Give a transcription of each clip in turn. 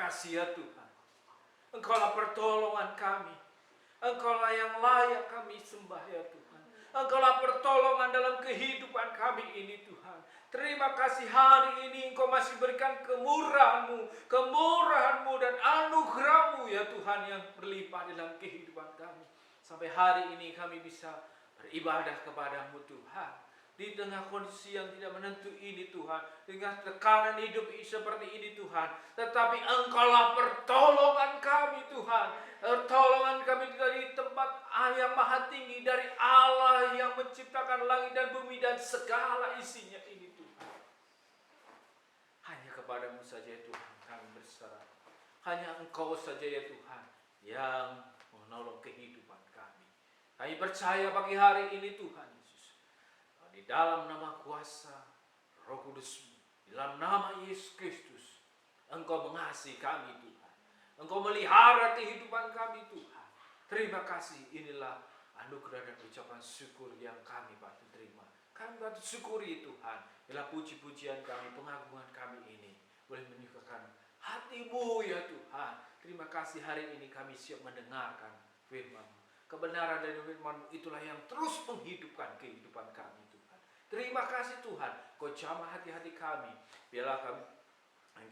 kasih ya Tuhan. Engkaulah pertolongan kami. Engkaulah yang layak kami sembah ya Tuhan. Engkaulah pertolongan dalam kehidupan kami ini Tuhan. Terima kasih hari ini Engkau masih berikan kemurahan-Mu dan anugerah-Mu ya Tuhan yang berlimpah dalam kehidupan kami. Sampai hari ini kami bisa beribadah kepada-Mu Tuhan. Di tengah kondisi yang tidak menentu ini Tuhan, dengan tekanan hidup seperti ini Tuhan, tetapi Engkaulah pertolongan kami Tuhan. Pertolongan kami dari tempat yang maha tinggi, dari Allah yang menciptakan langit dan bumi dan segala isinya ini Tuhan. Hanya kepada-Mu saja ya Tuhan kami berserah. Hanya Engkau saja ya Tuhan yang menolong kehidupan kami. Kami percaya pagi hari ini Tuhan Yesus, di dalam nama kuasa Roh Kudus-Mu, di dalam nama Yesus Kristus, Engkau mengasihi kami Tuhan. Engkau melihara kehidupan kami Tuhan. Terima kasih, inilah anugerah dan ucapan syukur yang kami patut terima. Kami patut syukuri Tuhan. Bila puji-pujian kami, pengagungan kami ini boleh menyukakan hati-Mu ya Tuhan. Terima kasih hari ini kami siap mendengarkan firman-Mu. Kebenaran dari firman-Mu itulah yang terus menghidupkan kehidupan kami Tuhan. Terima kasih Tuhan, Kau jamah hati-hati kami. Biarlah kami,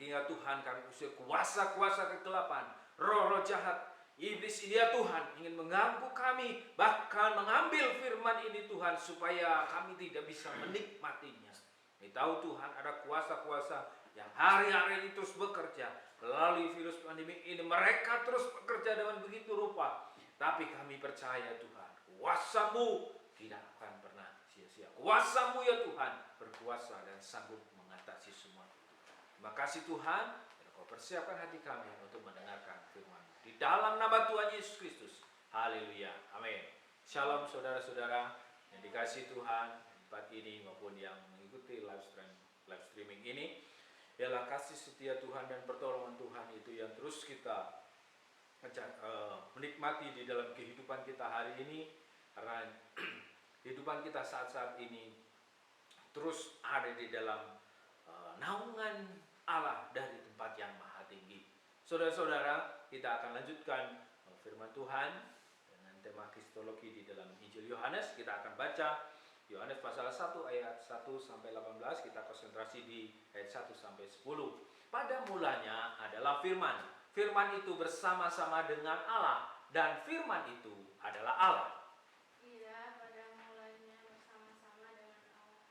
ingat Tuhan, kami usir kuasa-kuasa kegelapan, roh-roh jahat, iblis ini ya Tuhan, ingin mengganggu kami, bahkan mengambil firman ini Tuhan, supaya kami tidak bisa menikmatinya. Kami tahu Tuhan ada kuasa-kuasa yang hari-hari ini terus bekerja melalui virus pandemi ini. Mereka terus bekerja dengan begitu rupa. Tapi kami percaya Tuhan, kuasa-Mu tidak akan pernah sia-sia. Kuasa-Mu ya Tuhan berkuasa dan sanggup mengatasi semua. Terima kasih Tuhan, Kau persiapkan hati kami untuk mendengarkan firman. Di dalam nama Tuhan Yesus Kristus. Haleluya. Amin. Shalom saudara-saudara yang dikasihi Tuhan, tempat ini maupun yang mengikuti live streaming ini. Biarlah kasih setia Tuhan dan pertolongan Tuhan itu yang terus kita menikmati di dalam kehidupan kita hari ini. Karena kehidupan kita saat-saat ini terus ada di dalam naungan Allah dari tempat yang maha tinggi. Saudara-saudara, kita akan lanjutkan firman Tuhan dengan tema kristologi di dalam Injil Yohanes. Kita akan baca Yohanes pasal 1 ayat 1 sampai 18. Kita konsentrasi di ayat 1 sampai 10. Pada mulanya adalah firman. Firman itu bersama-sama dengan Allah, dan firman itu adalah Allah. Iya, pada mulanya bersama-sama dengan Allah.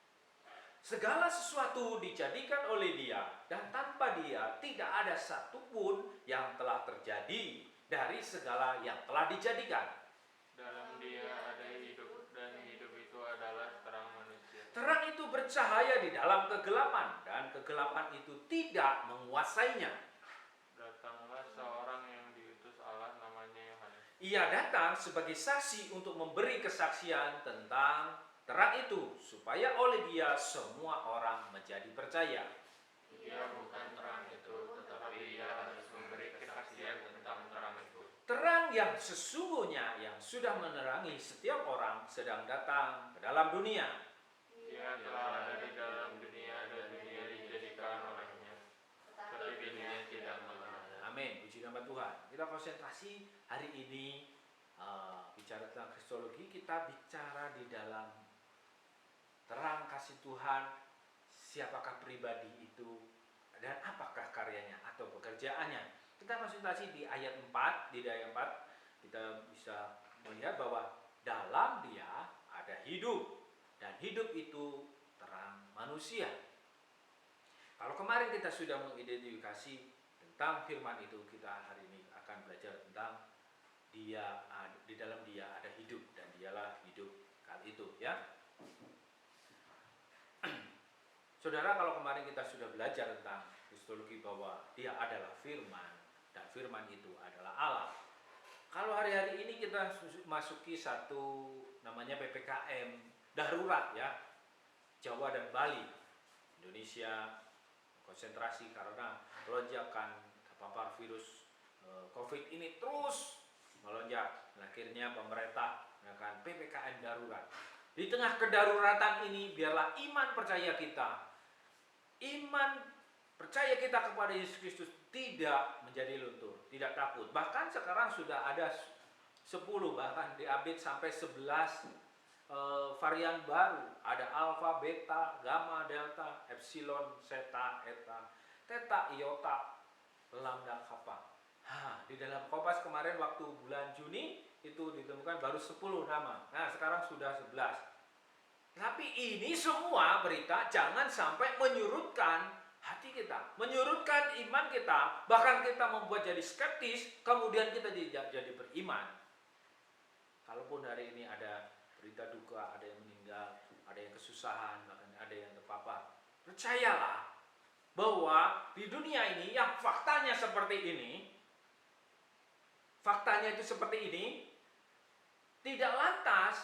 Segala sesuatu dijadikan oleh Dia, dan tanpa Dia tidak ada satupun yang telah terjadi dari segala yang telah dijadikan. Dalam Dia ada hidup, dan hidup itu adalah terang manusia. Terang itu bercahaya di dalam kegelapan, dan kegelapan itu tidak menguasainya. Datanglah seorang yang diutus Allah, namanya Yohanes. Ia datang sebagai saksi untuk memberi kesaksian tentang terang itu, supaya oleh Dia semua orang menjadi percaya. Ia bukan terang itu, tetapi Ia harus memberi kesaksian tentang terang itu. Terang yang sesungguhnya yang sudah menerangi setiap orang sedang datang ke dalam dunia. Ia telah ada di dalam dunia, dan dunia dijadikan olehnya, tetapi dunia tidak mengenal. Amin, puji nama Tuhan. Kita konsentrasi hari ini bicara tentang kristologi. Kita bicara di dalam terang kasih Tuhan, siapakah pribadi itu dan apakah karyanya atau pekerjaannya. Kita konsentrasi di ayat 4. Di ayat 4 kita bisa melihat bahwa dalam Dia ada hidup, dan hidup itu terang manusia. Kalau kemarin kita sudah mengidentifikasi tentang firman itu, kita hari ini akan belajar tentang Dia, di dalam Dia ada hidup, dan Dialah hidup kali itu ya. Saudara, kalau kemarin kita sudah belajar tentang kristologi bahwa Dia adalah firman, dan firman itu adalah Allah. Kalau hari-hari ini kita masuki satu namanya PPKM darurat ya, Jawa dan Bali. Indonesia konsentrasi karena lonjakan terpapar virus COVID ini terus melonjak. Akhirnya pemerintah menggunakan PPKM darurat. Di tengah kedaruratan ini, biarlah iman percaya kita, iman percaya kita kepada Yesus Kristus tidak menjadi luntur, tidak takut. Bahkan sekarang sudah ada 10, bahkan diupdate sampai 11 varian baru. Ada alfa, beta, gamma, delta, epsilon, zeta, eta, theta, iota, lambda, kappa. Di dalam Kompas kemarin waktu bulan Juni itu ditemukan baru 10 nama. Nah, sekarang sudah 11. Tapi ini semua berita jangan sampai menyurutkan hati kita, menyurutkan iman kita, bahkan kita membuat jadi skeptis, kemudian kita jadi beriman. Kalaupun hari ini ada berita duka, ada yang meninggal, ada yang kesusahan, bahkan ada yang terpapar, percayalah bahwa di dunia ini yang faktanya seperti ini, faktanya itu seperti ini, tidak lantas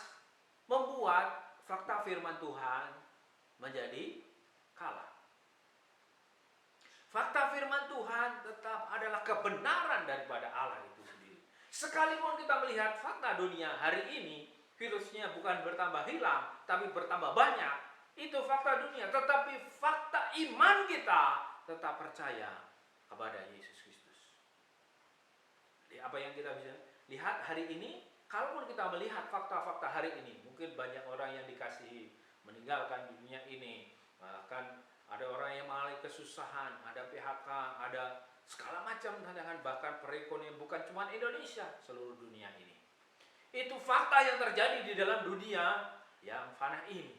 membuat fakta firman Tuhan menjadi kalah. Fakta firman Tuhan tetap adalah kebenaran daripada Allah itu sendiri. Sekalipun kita melihat fakta dunia hari ini, virusnya bukan bertambah hilang, tapi bertambah banyak. Itu fakta dunia, tetapi fakta iman kita tetap percaya kepada Yesus Kristus. Jadi apa yang kita bisa lihat hari ini, kalaupun kita melihat fakta-fakta hari ini, mungkin banyak orang yang dikasihi meninggalkan dunia ini, bahkan ada orang yang mengalami kesusahan, ada PHK, ada segala macam tantangan, bahkan perekonomian bukan cuma Indonesia, seluruh dunia ini. Itu fakta yang terjadi di dalam dunia yang fana ini.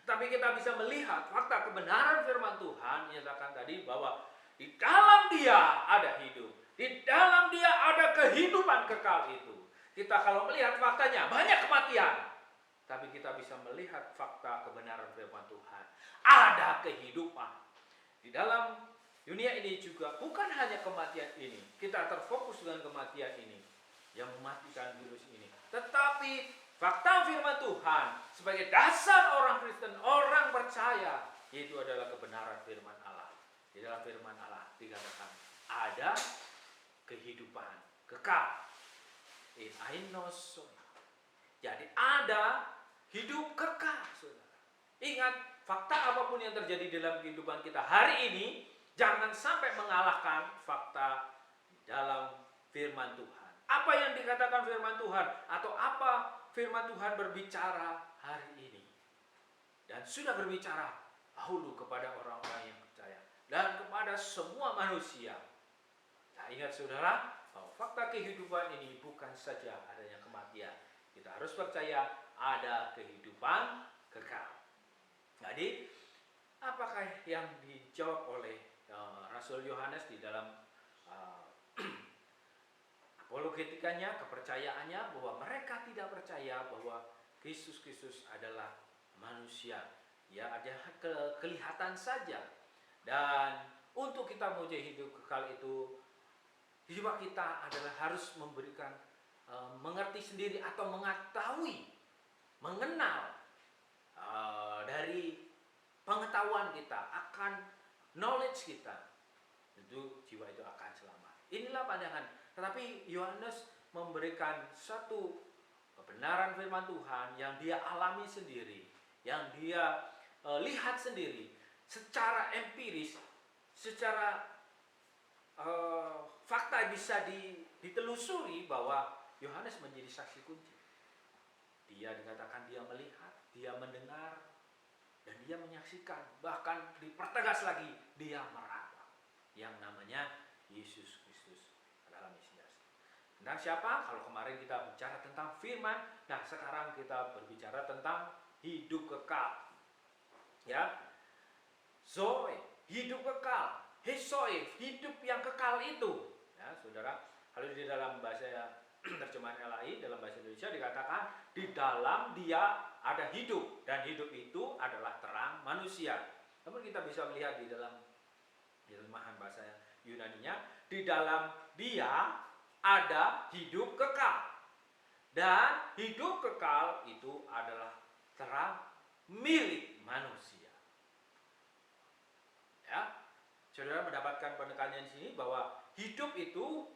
Tapi kita bisa melihat fakta kebenaran firman Tuhan yang nyatakan tadi bahwa di dalam Dia ada hidup, di dalam Dia ada kehidupan kekal itu. Kita kalau melihat faktanya banyak kematian, tapi kita bisa melihat fakta kebenaran firman Tuhan. Ada kehidupan. Di dalam dunia ini juga bukan hanya kematian ini. Kita terfokus dengan kematian ini yang mematikan virus ini. Tetapi fakta firman Tuhan sebagai dasar orang Kristen, orang percaya, yaitu adalah kebenaran firman Allah. Di dalam firman Allah dikatakan ada kehidupan kekal. Jadi ada hidup kekal, saudara. Ingat, fakta apapun yang terjadi dalam kehidupan kita hari ini, jangan sampai mengalahkan fakta dalam firman Tuhan. Apa yang dikatakan firman Tuhan, atau apa firman Tuhan berbicara hari ini. Dan sudah berbicara dahulu kepada orang-orang yang percaya. Dan kepada semua manusia. Nah, ingat saudara, bahwa fakta kehidupan ini bukan saja adanya kematian. Kita harus percaya ada kehidupan kekal. Jadi, apakah yang dijawab oleh Rasul Yohanes di dalam apologetikanya, kepercayaannya, bahwa mereka tidak percaya bahwa Yesus Kristus adalah manusia. Ya, ada kelihatan saja. Dan untuk kita menjadi hidup kekal itu, jiwa kita adalah harus memberikan mengerti sendiri atau mengetahui, mengenal dari pengetahuan kita akan knowledge kita, tentu jiwa itu akan selamat. Inilah pandangan. Tetapi Yohanes memberikan satu kebenaran firman Tuhan yang dia alami sendiri, yang dia lihat sendiri, secara empiris, secara fakta bisa ditelusuri bahwa Yohanes menjadi saksi kunci. Dia dikatakan dia melihat, dia mendengar, dan dia menyaksikan. Bahkan dipertegas lagi, dia meraba. Yang namanya Yesus Kristus adalah Mesias. Tentang siapa? Kalau kemarin kita bicara tentang firman, nah sekarang kita berbicara tentang hidup kekal. Ya, Zoe, hidup kekal. Hesoi, hidup yang kekal itu. Ya, saudara, kalau di dalam bahasa terjemahan LAI, dalam bahasa Indonesia dikatakan di dalam Dia ada hidup, dan hidup itu adalah terang manusia. Namun kita bisa melihat di dalam terjemahan bahasa Yunaninya, di dalam Dia ada hidup kekal, dan hidup kekal itu adalah terang milik manusia. Ya, saudara mendapatkan penekanan di sini bahwa hidup itu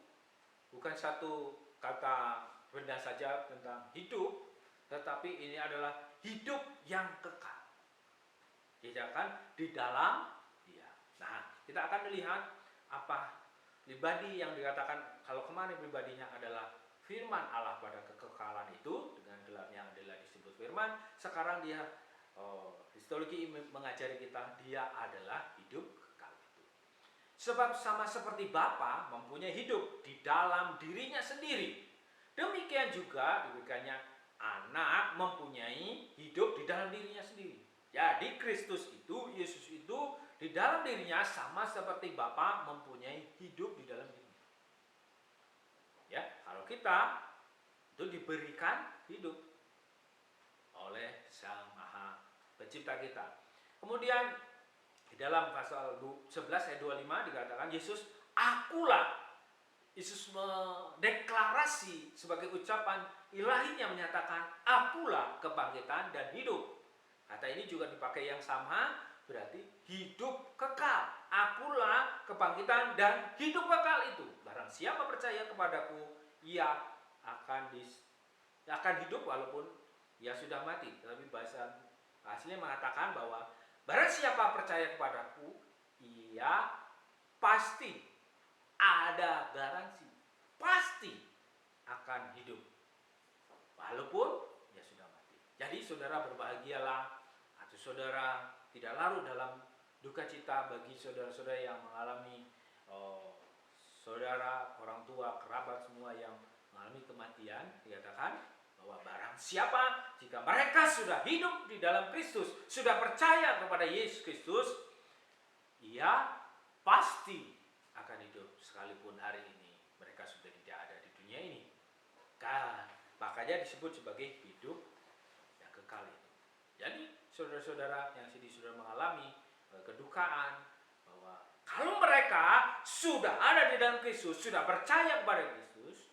bukan satu kata benda saja tentang hidup, tetapi ini adalah hidup yang kekal. Dikatakan di dalam Dia. Nah, kita akan melihat apa pribadi yang dikatakan, kalau kemarin pribadinya adalah firman Allah pada kekekalan itu, dengan gelarnya adalah disebut firman. Sekarang dia histologi mengajari kita dia adalah hidup kekal itu. Sebab sama seperti Bapa mempunyai hidup di dalam dirinya sendiri, demikian juga demikiannya anak mempunyai hidup di dalam dirinya sendiri. Jadi Kristus itu, Yesus itu di dalam dirinya sama seperti Bapa mempunyai hidup di dalam dirinya. Ya, kalau kita itu diberikan hidup oleh Sang Maha Pencipta kita. Kemudian di dalam pasal 11 ayat 25 dikatakan Yesus, akulah. Yesus mendeklarasi sebagai ucapan ilahinya, menyatakan akulah kebangkitan dan hidup. Kata ini juga dipakai yang sama, berarti hidup kekal. Akulah kebangkitan dan hidup kekal itu. Barang siapa percaya kepadaku, ia akan hidup walaupun ia sudah mati. Tapi bahasa aslinya mengatakan bahwa barang siapa percaya kepadaku, ia pasti, ada garansi, pasti akan hidup walaupun ia sudah mati. Jadi saudara berbahagialah, atau saudara tidak larut dalam duka cita bagi saudara-saudara yang mengalami saudara, orang tua, kerabat semua yang mengalami kematian. Dikatakan bahwa barang siapa, jika mereka sudah hidup di dalam Kristus, sudah percaya kepada Yesus Kristus, ia pasti akan hidup sekalipun hari ini mereka sudah tidak ada di dunia ini. Makanya disebut sebagai hidup yang kekal itu. Jadi saudara-saudara yang sedih, sudah mengalami kedukaan, bahwa kalau mereka sudah ada di dalam Kristus, sudah percaya kepada Kristus,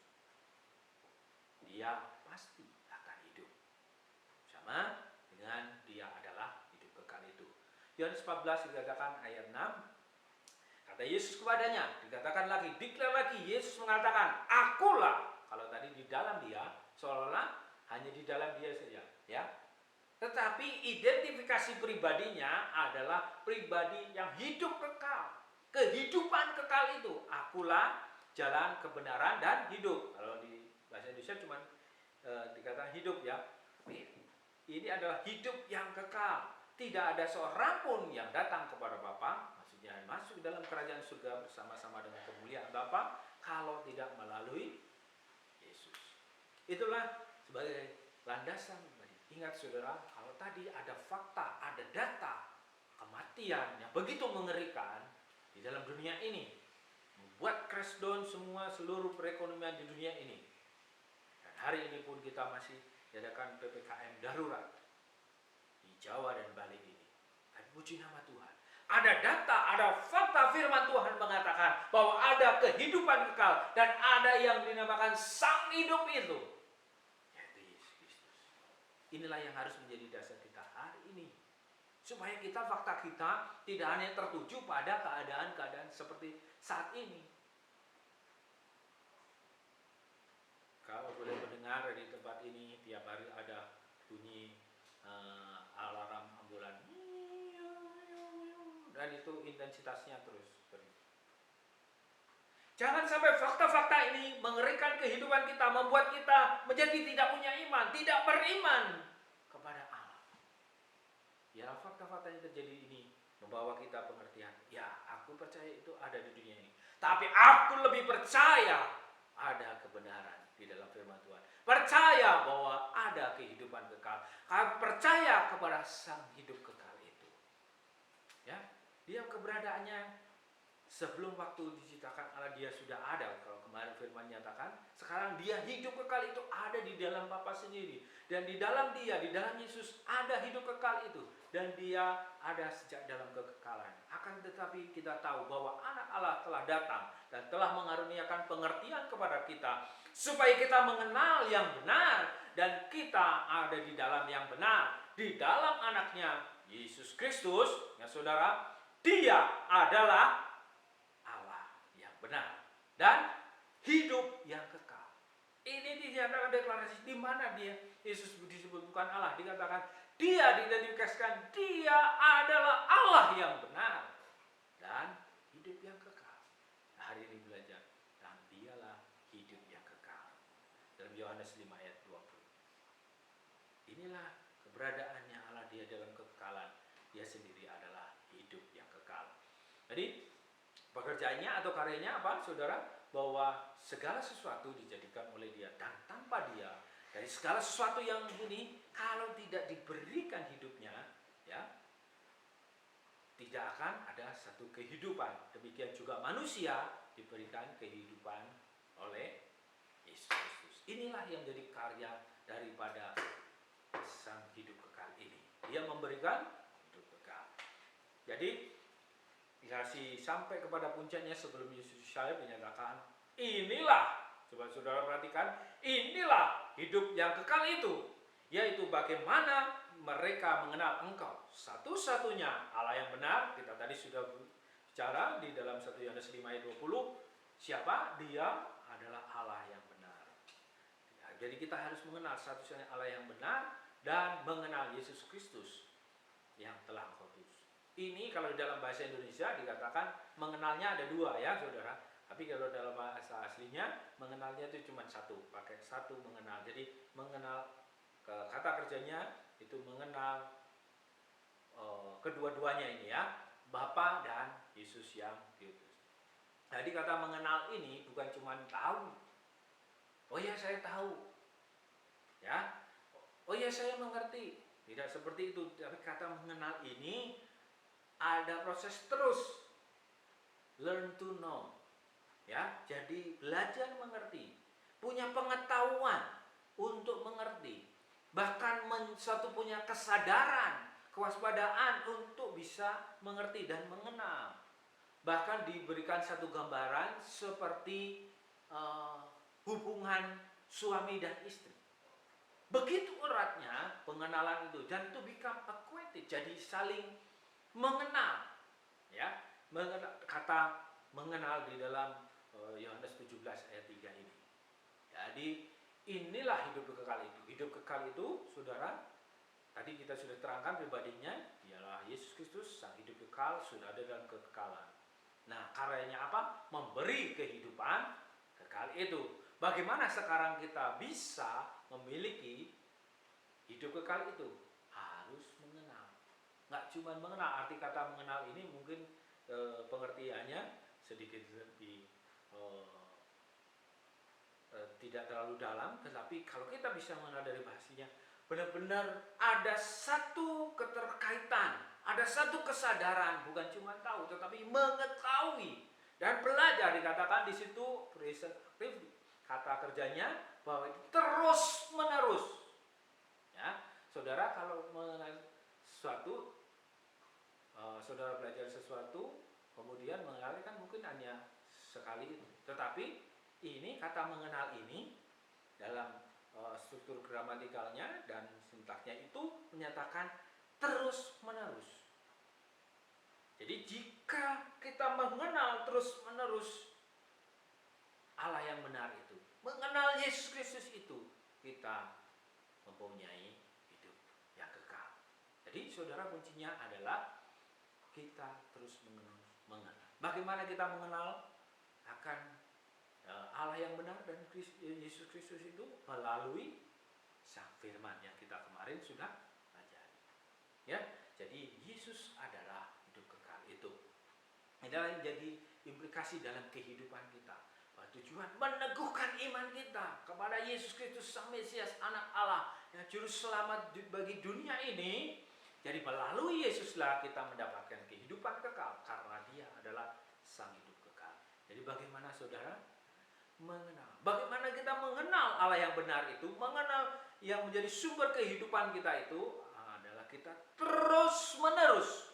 dia pasti akan hidup sama dengan dia adalah hidup kekal itu. Yohanes 14 dikatakan ayat 6, kata Yesus kepadanya, dikatakan lagi, diklar lagi, Yesus mengatakan, akulah. Kalau tadi di dalam dia, seolah-olah hanya di dalam dia saja, ya. Tetapi identifikasi pribadinya adalah pribadi yang hidup kekal. Kehidupan kekal itu, akulah jalan kebenaran dan hidup. Kalau di bahasa Indonesia cuma dikatakan hidup, ya. Ini adalah hidup yang kekal. Tidak ada seorang pun yang datang kepada Bapa, maksudnya masuk dalam kerajaan surga bersama-sama dengan kemuliaan Bapa, kalau tidak melalui Yesus. Itulah sebagai landasan. Ingat saudara, kalau tadi ada fakta, ada data kematian yang begitu mengerikan di dalam dunia ini, membuat crash down seluruh perekonomian di dunia ini. Dan hari ini pun kita masih diadakan PPKM darurat di Jawa dan Bali ini. Dan puji nama Tuhan, ada data, ada fakta firman Tuhan mengatakan bahwa ada kehidupan kekal dan ada yang dinamakan sang hidup itu, yaitu Yesus Kristus. Inilah yang harus menjadi dasar kita hari ini, supaya fakta kita tidak hanya tertuju pada keadaan-keadaan seperti saat ini. Kalau boleh mendengar di tempat ini tiap hari ada bunyi alarm ambulan, dan itu intensitasnya terus. Jangan sampai fakta-fakta ini mengerikan kehidupan kita, membuat kita menjadi tidak punya iman, tidak beriman kepada Allah. Ya, fakta-fakta yang terjadi ini membawa kita pengertian, ya aku percaya itu ada di dunia ini, tapi aku lebih percaya ada kebenaran di dalam firman Tuhan. Percaya bahwa ada kehidupan kekal. Percaya kepada sang hidup kekal itu. Ya, dia keberadaannya sebelum waktu diciptakan Allah dia sudah ada. Kalau kemarin firman nyatakan, sekarang dia hidup kekal itu ada di dalam Bapa sendiri. Dan di dalam dia, di dalam Yesus ada hidup kekal itu. Dan dia ada sejak dalam kekekalan. Akan tetapi kita tahu bahwa anak Allah telah datang dan telah mengaruniakan pengertian kepada kita, supaya kita mengenal yang benar dan kita ada di dalam yang benar. Di dalam anaknya Yesus Kristus, ya saudara, dia adalah benar dan hidup yang kekal. Ini dinyatakan deklarasi di mana dia Yesus disebut bukan Allah, dikatakan dia diidentifikasikan dia adalah Allah yang benar dan hari ini belajar, dan dialah hidup yang kekal. Dalam Yohanes 5 ayat 20. Inilah keberadaannya Allah, dia dalam kekekalan. Dia sendiri adalah hidup yang kekal. Jadi pekerjaannya atau karyanya apa, saudara? Bahwa segala sesuatu dijadikan oleh dia, dan tanpa dia, dari segala sesuatu yang ini, kalau tidak diberikan hidupnya, ya, tidak akan ada satu kehidupan. Demikian juga manusia diberikan kehidupan oleh Yesus Kristus. Inilah yang jadi karya daripada sang hidup kekal ini. Dia memberikan hidup kekal. Jadi dikasih sampai kepada puncaknya sebelum Yesus Yesaya menyatakan, inilah, coba saudara perhatikan, inilah hidup yang kekal itu, yaitu bagaimana mereka mengenal Engkau satu-satunya Allah yang benar. Kita tadi sudah bicara di dalam 1 Yohanes 5 ayat 20, siapa? Dia adalah Allah yang benar. Ya, jadi kita harus mengenal satu-satunya Allah yang benar dan mengenal Yesus Kristus yang telah Engkau utus. Ini kalau dalam bahasa Indonesia dikatakan mengenalnya ada dua, ya saudara. Tapi kalau dalam bahasa aslinya mengenalnya itu cuma satu, pakai satu mengenal. Jadi mengenal, kata kerjanya itu mengenal kedua-duanya ini, ya, Bapa dan Yesus yang diutus. Jadi kata mengenal ini bukan cuma tahu. Oh ya, saya tahu. Ya. Oh ya, saya mengerti. Tidak seperti itu. Tapi kata mengenal ini ada proses terus. Learn to know. Ya, jadi belajar mengerti. Punya pengetahuan untuk mengerti. Bahkan suatu punya kesadaran, kewaspadaan untuk bisa mengerti dan mengenal. Bahkan diberikan satu gambaran seperti hubungan suami dan istri. Begitu eratnya pengenalan itu, dan itu become acquainted, jadi saling mengenal. Ya, kata mengenal di dalam Yohanes 17 ayat 3 ini. Jadi inilah hidup kekal itu. Hidup kekal itu, saudara, tadi kita sudah terangkan pribadinya, ialah Yesus Kristus, sang hidup kekal, sudah ada dalam kekekalan. Nah, karyanya apa? Memberi kehidupan kekal itu. Bagaimana sekarang kita bisa memiliki hidup kekal itu? Harus mengenal. Nggak cuma mengenal, arti kata mengenal ini mungkin pengertiannya sedikit lebih tidak terlalu dalam, tetapi kalau kita bisa mengenal dari bahasanya, benar-benar ada satu keterkaitan, ada satu kesadaran, bukan cuma tahu, tetapi mengetahui dan belajar. Dikatakan di situ present active, kata kerjanya bahwa itu terus menerus. Ya, saudara kalau mengenal sesuatu, saudara belajar sesuatu, kemudian mengenalnya kan mungkin hanya sekali itu, tetapi ini kata mengenal ini dalam struktur gramatikalnya dan sintaksnya itu menyatakan terus menerus. Jadi jika kita mengenal terus menerus Allah yang benar itu, mengenal Yesus Kristus itu, kita mempunyai hidup yang kekal. Jadi saudara, kuncinya adalah kita terus mengenal. Bagaimana kita mengenal akan Allah yang benar dan Yesus Kristus itu? Melalui sang firman yang kita kemarin sudah pelajari. Ya, jadi Yesus adalah hidup kekal itu. Inilah yang jadi implikasi dalam kehidupan kita. Tujuan meneguhkan iman kita kepada Yesus Kristus sang Mesias, anak Allah yang juru selamat bagi dunia ini. Jadi melalui Yesuslah kita mendapatkan kehidupan kekal, karena Dia adalah sang hidup kekal. Jadi bagaimana saudara mengenal? Bagaimana kita mengenal Allah yang benar itu? Mengenal yang menjadi sumber kehidupan kita itu adalah kita terus menerus.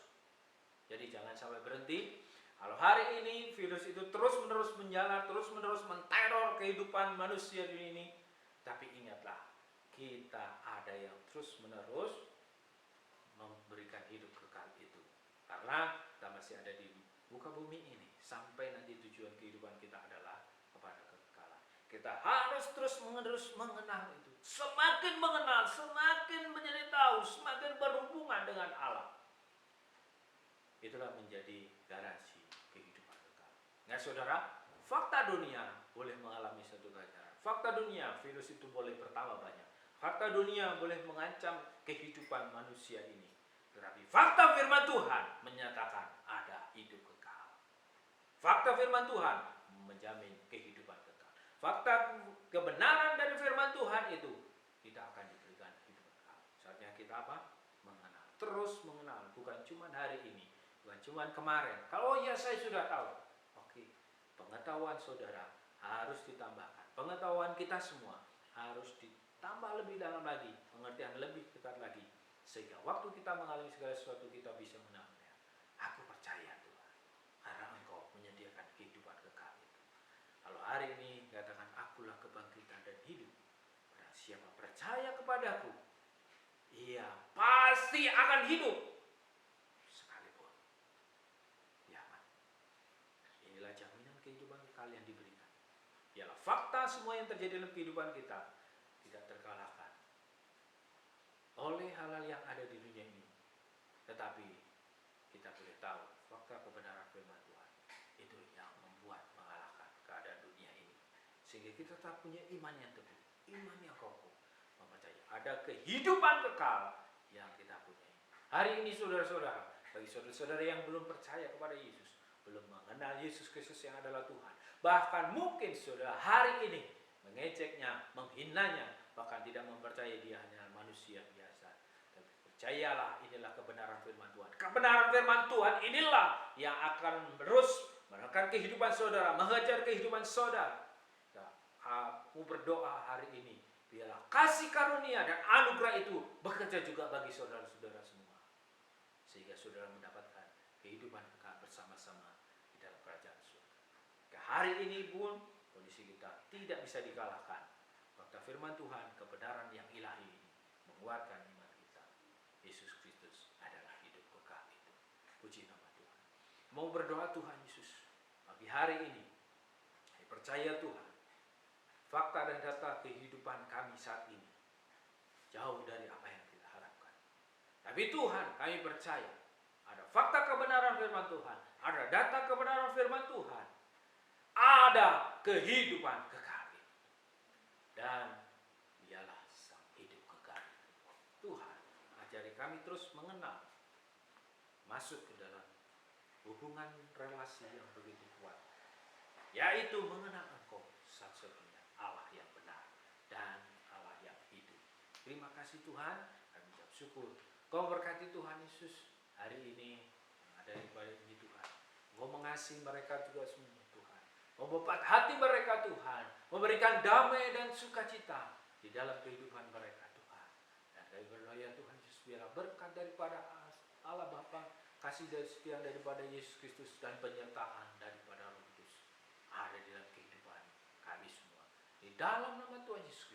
Jadi jangan sampai berhenti. Kalau hari ini virus itu terus menerus menjalar, terus menerus menteror kehidupan manusia di ini, tapi ingatlah, kita ada yang terus menerus memberikan hidup kekal itu. Karena kita masih ada di muka bumi ini sampai nanti tujuan kehidupan kita adalah kepada kekekalan. Kita harus terus menerus mengenal itu. Semakin mengenal, semakin menjadi tahu, semakin berhubungan dengan Allah. Itulah menjadi garansi kehidupan kekal. Nah saudara, fakta dunia boleh mengalami satu kehancuran. Fakta dunia, virus itu boleh bertambah banyak. Fakta dunia boleh mengancam kehidupan manusia ini. Tetapi fakta firman Tuhan menyatakan ada hidup kekal. Fakta firman Tuhan menjamin kehidupan kekal. Fakta kebenaran dari firman Tuhan itu tidak akan diberikan hidup kekal. Saatnya kita apa? Mengenal. Terus mengenal. Bukan cuma hari ini. Bukan cuma kemarin. Kalau ya saya sudah tahu. Oke. Pengetahuan saudara harus ditambahkan. Pengetahuan kita semua harus ditambah lebih dalam lagi. Pengertian lebih dekat lagi. Sehingga waktu kita mengalami segala sesuatu kita bisa menangnya. Aku percaya Tuhan. Karena Engkau menyediakan kehidupan kekal itu. Kalau hari ini katakan akulah kebangkitan dan hidup. Barang siapa percaya kepadaku, ia pasti akan hidup. Sekalipun dia mati. Inilah jaminan kehidupan kekal yang diberikan. Ialah fakta semua yang terjadi dalam kehidupan kita tidak terkalahkan oleh hal-hal yang ada di dunia ini. Tetapi kita boleh tahu fakta kebenaran firman Tuhan itu yang membuat mengalahkan keadaan dunia ini. Sehingga kita tetap punya iman yang teguh, iman yang kokoh, mempercayai ada kehidupan kekal yang kita punya. Hari ini saudara-saudara, bagi saudara-saudara yang belum percaya kepada Yesus, belum mengenal Yesus Kristus yang adalah Tuhan, bahkan mungkin saudara hari ini mengejeknya, menghinanya, bahkan tidak mempercayai dia hanya manusia biasa. Tapi percayalah, inilah kebenaran firman Tuhan. Kebenaran firman Tuhan inilah yang akan terus menekan kehidupan saudara, mengejar kehidupan saudara. Kamu berdoa hari ini, biarlah kasih karunia dan anugerah itu bekerja juga bagi saudara-saudara semua. Sehingga saudara mendapatkan kehidupan kekal bersama-sama di dalam kerajaan surga. Hari ini pun kondisi kita tidak bisa dikalahkan. Fakta firman Tuhan, kebenaran yang ilahi ini menguatkan iman kita. Yesus Kristus adalah hidup kekal itu. Puji nama Tuhan. Mau berdoa Tuhan Yesus, pagi hari ini, saya percaya Tuhan, fakta dan data kehidupan kami saat ini jauh dari apa yang kita harapkan. Tapi Tuhan, kami percaya ada fakta kebenaran firman Tuhan, ada data kebenaran firman Tuhan, ada kehidupan kekal itu. Dan dialah sang hidup kekal. Tuhan, ajari kami terus mengenal, masuk ke dalam hubungan relasi yang begitu kuat, yaitu mengenal Engkau satu-satunya Allah yang benar dan Allah yang hidup. Terima kasih Tuhan, kami ucap syukur. Kau berkati Tuhan Yesus hari ini yang ada di balik ini Tuhan. Kau mengasihi mereka juga semua Tuhan. Membuat hati mereka Tuhan, memberikan damai dan sukacita di dalam kehidupan mereka Tuhan. Dan kami berdoa ya Tuhan Yesus, biarlah berkat daripada Allah Bapa, kasih dan setia daripada Yesus Kristus dan penyertaan daripada Roh Kudus ada di dalam kehidupan kami semua. Di dalam nama Tuhan Yesus